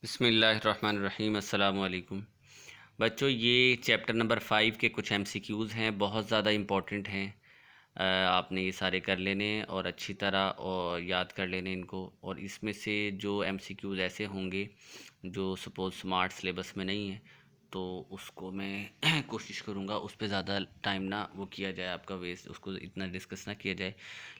बिस्मिल्लाहिर्रहमानिर्रहीम अस्सलाम वालेकुम बच्चों। ये चैप्टर नंबर 5 के कुछ एमसीक्यूज़ हैं, बहुत ज़्यादा इम्पोर्टेंट हैं। आपने ये सारे कर लेने और अच्छी तरह और याद कर लेने इनको। और इसमें से जो एमसीक्यूज़ ऐसे होंगे जो सपोज़ स्मार्ट सिलेबस में नहीं है तो उसको मैं कोशिश करूँगा उस पे ज़्यादा टाइम ना वो किया जाए, आपका वेस्ट उसको इतना डिस्कस ना किया जाए।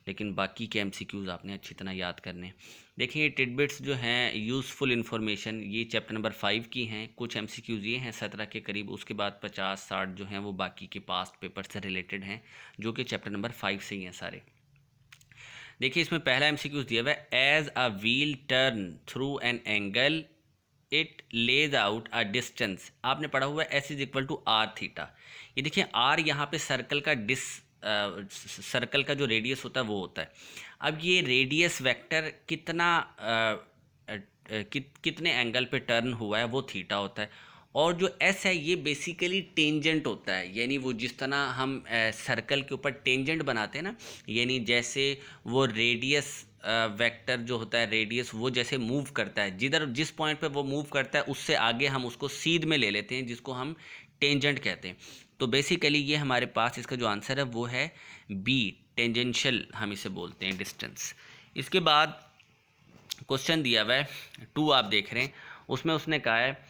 लेकिन बाकी के एमसीक्यूज़ आपने अच्छी तरह याद करने। देखिए, ये टिडबिट्स जो हैं यूज़फुल इन्फॉर्मेशन, ये चैप्टर नंबर 5 की हैं। कुछ एमसीक्यूज़ ये हैं 17 के करीब, उसके बाद 50-60 जो हैं वो बाकी के पास्ट पेपर से रिलेटेड हैं, जो कि चैप्टर नंबर 5 से ही हैं सारे। देखिए, इसमें पहला एमसीक्यूज़ दिया हुआ है, as a wheel turn through an angle it lays out a distance. आपने पढ़ा हुआ है S is equal to R theta. ये देखिए, आर यहाँ पे सर्कल का सर्कल का जो रेडियस होता है वो होता है। अब ये रेडियस वेक्टर कितने एंगल पे टर्न हुआ है वो थीटा होता है। और जो एस है ये बेसिकली टेंजेंट होता है, यानी वो जिस तरह हम सर्कल के ऊपर टेंजेंट बनाते हैं ना, यानी जैसे वो रेडियस वेक्टर जो होता है, रेडियस वो जैसे मूव करता है, जिस पॉइंट पे वो मूव करता है उससे आगे हम उसको सीध में ले लेते हैं, जिसको हम टेंजेंट कहते हैं। तो बेसिकली ये हमारे पास इसका जो आंसर है वो है बी, टेंजेंशियल हम इसे बोलते हैं, डिस्टेंस। इसके बाद क्वेश्चन दिया हुआ है 2, आप देख रहे हैं, उसमें उसने कहा है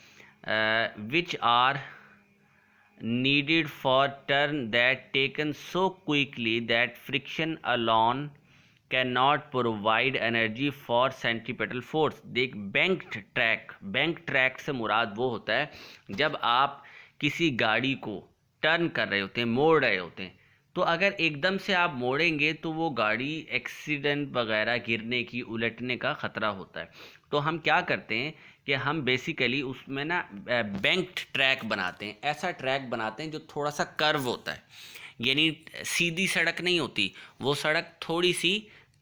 which are needed for turn that taken so quickly that friction alone cannot provide energy for centripetal force। देख, बैंक ट्रैक से मुराद वो होता है जब आप किसी गाड़ी को टर्न कर रहे होते हैं, मोड़ रहे होते हैं, तो अगर एकदम से आप मोड़ेंगे तो वो गाड़ी एक्सीडेंट वगैरह, गिरने की, उलटने का ख़तरा होता है। तो हम क्या करते हैं कि हम बेसिकली उसमें ना बैंक्ड ट्रैक बनाते हैं, ऐसा ट्रैक बनाते हैं जो थोड़ा सा कर्व होता है, यानी सीधी सड़क नहीं होती, वो सड़क थोड़ी सी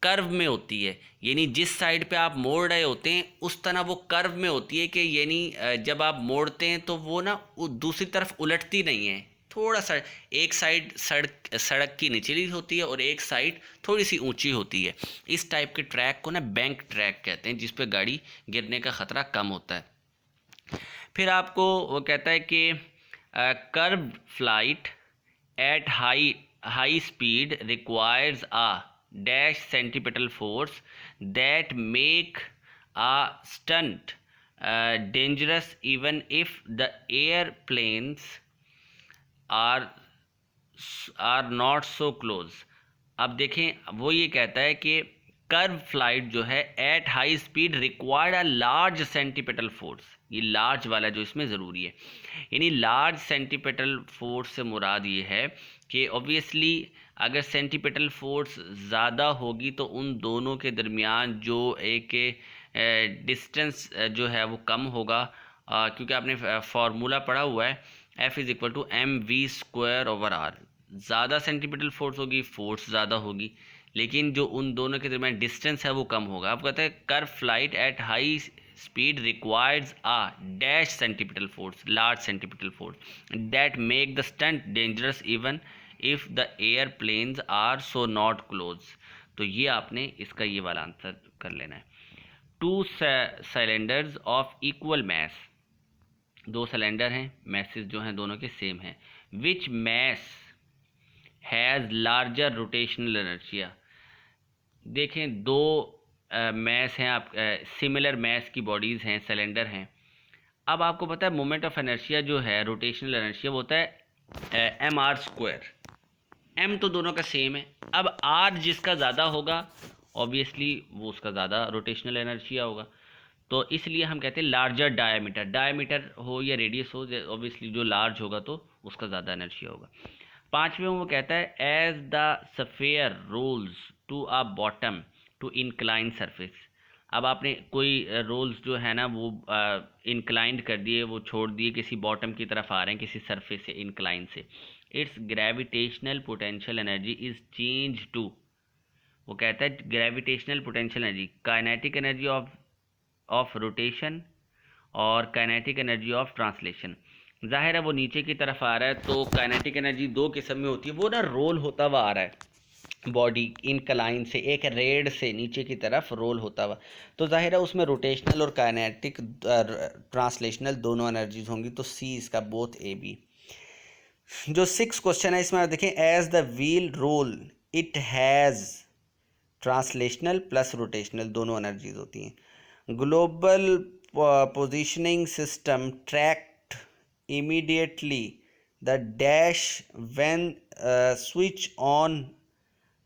कर्व में होती है, यानी जिस साइड पे आप मोड़ रहे होते हैं उस तरह वो कर्व में होती है कि यानी जब आप मोड़ते हैं तो वो ना दूसरी तरफ उलटती नहीं है, थोड़ा सा एक साइड सड़क की निचली होती है और एक साइड थोड़ी सी ऊंची होती है। इस टाइप के ट्रैक को ना बैंक ट्रैक कहते हैं, जिस पे गाड़ी गिरने का ख़तरा कम होता है। फिर आपको वो कहता है कि curve flight at high speed requires a dash centripetal force that make a stunt dangerous even if the airplanes are not so close. अब देखें, वो ये कहता है कि कर्व फ्लाइट जो है eight high speed required a large centripetal force. ये लार्ज वाला जो इसमें ज़रूरी है, यानी लार्ज सेंटीपिटल फोर्स से मुराद ये है कि ऑब्वियसली अगर सेंटीपिटल फोर्स ज़्यादा होगी तो उन दोनों के दरमियान जो एक डिस्टेंस जो है वो कम होगा, क्योंकि आपने फार्मूला पढ़ा हुआ है F is equal to M V square over R. ज़्यादा सेंटीपिटल फोर्स होगी, फोर्स ज़्यादा होगी, लेकिन जो उन दोनों के दरमियान डिस्टेंस है वो कम होगा। आप कहते हैं curve flight at high speed requires a dash centripetal force, large centripetal force that make the stunt dangerous even if the airplanes are so not close. तो ये आपने इसका ये वाला आंसर कर लेना है। 2 cylinders of equal mass, 2 cylinder हैं, मैसेज जो हैं दोनों के सेम हैं। Which mass has larger rotational inertia. देखें, 2 मैस हैं, आप सिमिलर मैस की बॉडीज़ हैं, सिलेंडर हैं। अब आपको पता है मोमेंट ऑफ इनर्शिया जो है, रोटेशनल इनर्शिया, वो होता है एम आर स्क्वायर। एम तो दोनों का सेम है, अब आर जिसका ज़्यादा होगा ऑब्वियसली वो उसका ज़्यादा रोटेशनल इनर्शिया होगा। तो इसलिए हम कहते हैं लार्जर डायमीटर हो या रेडियस हो, ऑब्वियसली जो लार्ज होगा तो उसका ज़्यादा एनर्जिया होगा। 5वें वो कहता है as the sphere rolls to a bottom to incline surface. अब आपने कोई रोल्स जो है ना वो इंक्लाइंड कर दिए, वो छोड़ दिए, किसी बॉटम की तरफ आ रहे हैं, किसी सरफेस से, इंक्लाइन से। Its gravitational potential energy is change to, वो कहता है gravitational potential energy, kinetic energy of rotation और काइनेटिक एनर्जी ऑफ ट्रांसलेशन। जाहिर है वो नीचे की तरफ आ रहा है तो काइनेटिक एनर्जी 2 किस्म में होती है, वो ना रोल होता हुआ आ रहा है, बॉडी इनक्लाइन से एक रेड से नीचे की तरफ रोल होता हुआ, तो जाहिर है उसमें रोटेशनल और काइनेटिक ट्रांसलेशनल दोनों एनर्जीज होंगी, तो सी इसका बोथ ए बी। जो 6 क्वेश्चन है इसमें आप देखें, as the wheel roll it has translational plus rotational दोनों एनर्जीज होती हैं। Global positioning system tracked immediately the dash when switch on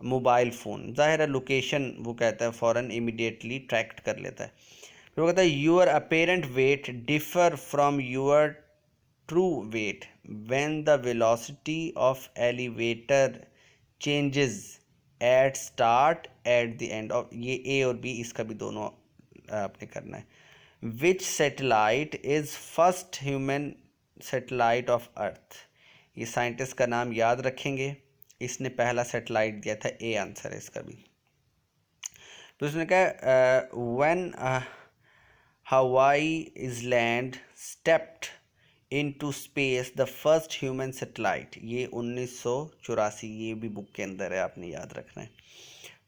mobile phone, ज़ाहिर है लोकेशन वो कहता है फ़ौरन इमीडिएटली ट्रैक्ट कर लेता है। फिर वो कहता है your apparent weight differ from your true weight when the velocity of elevator changes at start at the end of, ये ए और बी इसका भी दोनों आपने करना है। Which satellite is first human satellite of earth, ये साइंटिस्ट का नाम याद रखेंगे, इसने पहला सैटेलाइट दिया था, ए आंसर है इसका भी। तो उसने कहा when Hawaii island stepped into space the first human satellite, ये 1984, ये भी बुक के अंदर है, आपने याद रखना है।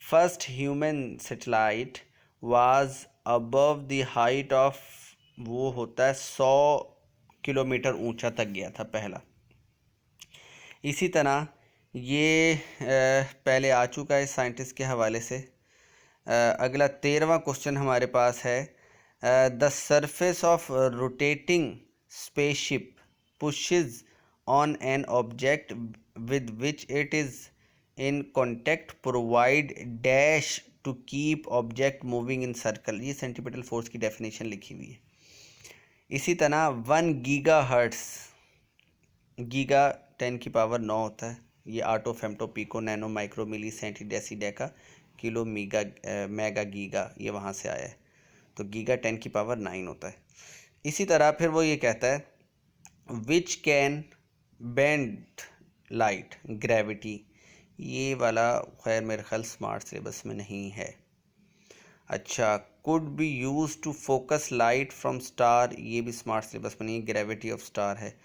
First human satellite was above the height of, वो होता है 100 किलोमीटर ऊंचा तक गया था पहला। इसी तरह ये पहले आ चुका है साइंटिस्ट के हवाले से। अगला 13वां क्वेश्चन हमारे पास है, the surface of rotating spaceship pushes on an object with which it is in contact provide dash to keep object moving in circle, ये सेंटीमीटल फोर्स की डेफिनेशन लिखी हुई है। इसी तरह 1 गीगा हर्ट्स, गीगा 10 की पावर 9 होता है, ये atto femto pico nano micro milli centi deci deka kilo mega mega giga, ये वहाँ से आया है, तो गीगा 10 की पावर 9 होता है। इसी तरह फिर वो ये कहता है which can bend light gravity, ये वाला खैर मेरे ख्याल स्मार्ट सिलेबस में नहीं है। अच्छा, could be use to focus light from star, ये भी स्मार्ट सिलेबस में नहीं, ग्रेविटी ऑफ स्टार है।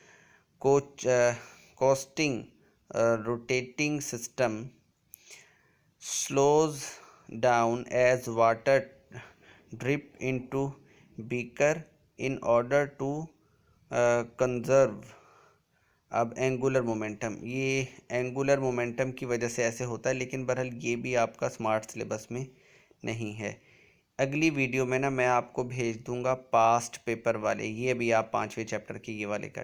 Coasting rotating system slows down as water drip into beaker in order to conserve. अब एंगुलर मोमेंटम, ये एंगुलर मोमेंटम की वजह से ऐसे होता है, लेकिन बहरहाल ये भी आपका स्मार्ट सिलेबस में नहीं है। अगली वीडियो में ना मैं आपको भेज दूंगा पास्ट पेपर वाले, ये भी आप 5वें चैप्टर के ये वाले कर